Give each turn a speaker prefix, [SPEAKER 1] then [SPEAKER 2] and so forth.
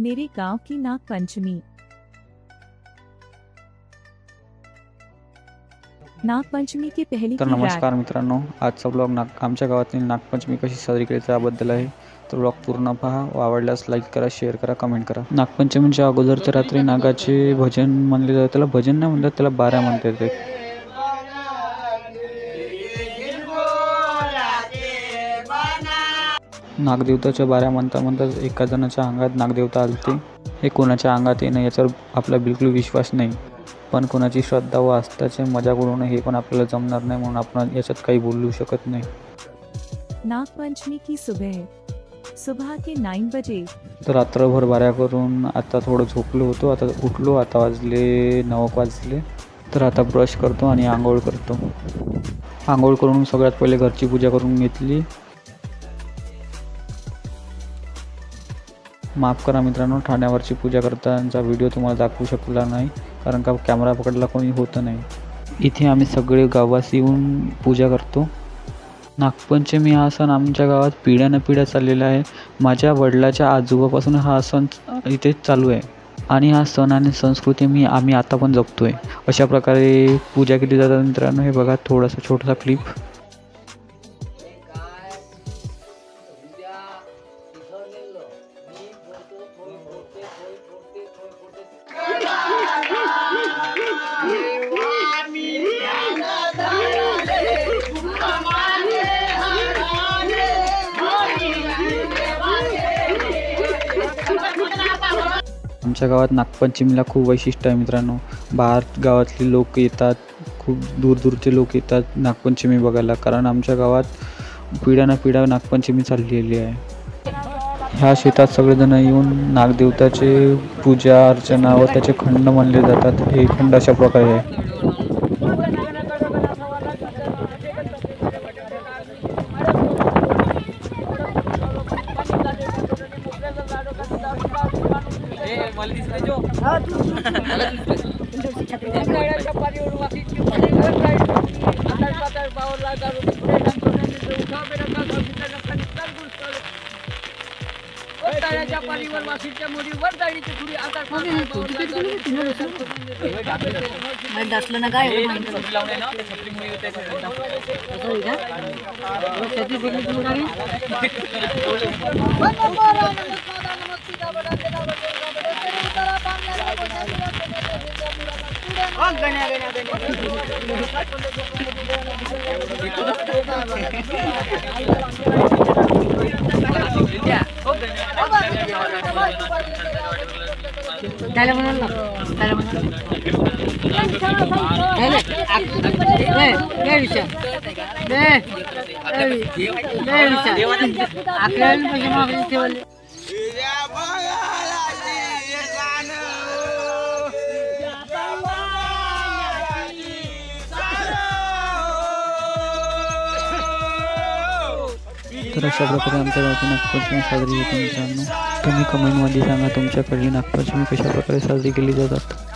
[SPEAKER 1] मेरे गांव की नाग पंचमी। नाग पंचमी की पहली
[SPEAKER 2] तर
[SPEAKER 1] की
[SPEAKER 2] नमस्कार मित्रांनो, आजचा ब्लॉग आमच्या गावातील नागपंचमी कशी साजरी केली त्याबद्दल आहे। तर ब्लॉग पूर्ण पहा व आवडल्यास लाईक करा, शेअर करा, कमेंट करा। नागपंचमीच्या अगोदरच्या रात्री नागाचे भजन म्हणले जाते। त्याला भजन नाही म्हणतात, त्याला बाऱ्या म्हणतात। नागदेवताच्या बाऱ्या म्हणता एका जणाच्या अंगात नागदेवता आलते। हे कोणाच्या अंगात येणं याच्यावर आपला बिलकुल विश्वास नाही, पण कोणाची श्रद्धा व आस्थाचे मजाक उडवणं हे पण आपल्याला जमणार नाही, म्हणून आपण याच्यात काही बोलू शकत नाही।
[SPEAKER 1] नागपंचमी की सुबह के 9 बजे।
[SPEAKER 2] तर रात्रभर बाऱ्या करून आता थोडं झोपलो होतो, आता उठलो। आता वाजले 9 वाजले। तर आता ब्रश करतो आणि आंघोळ करतो। आंघोळ करून सगळ्यात पहिले घरची पूजा करून घेतली। माफ करा मित्रांनो, ठाण्यावरची पूजा करतानाचा व्हिडिओ तुम्हाला दाखवू शकला नाही, कारण का कॅमेरा पकडला कोणी होतं नाही। इथे आम्ही सगळे गावास येऊन पूजा करतो। नागपंचमी हा सण आमच्या गावात पिढ्यानपिढ्या चाललेला आहे। माझ्या वडिलाच्या आजोबापासून हा सण इथे चालू आहे आणि हा सण आणि संस्कृती आम्ही आता पण जपतोय। अशा प्रकारे पूजा केली जाते मित्रांनो। हे बघा थोडासा छोटासा क्लिप। आमच्या गावात नागपंचमीला खूप वैशिष्ट्य आहे मित्रांनो। बाहेर गावातले लोक येतात, खूप दूरचे लोक येतात नागपंचमी बघायला, कारण आमच्या गावात पिढ्यानपिढ्या नागपंचमी चाललेली आहे। ह्या शेतात सगळेजण येऊन नागदेवताचे पूजा अर्चना व त्याचे खंड म्हणले जातात। हे खंड अशा प्रकारे आहे। तर अशा प्रकारे आमच्या गावाची नागपंचमी साजरी होते मित्रांनो। तुम्ही कमेंटमध्ये सांगा तुमच्याकडली नागपंचमी कशा प्रकारे साजरी केली जातात।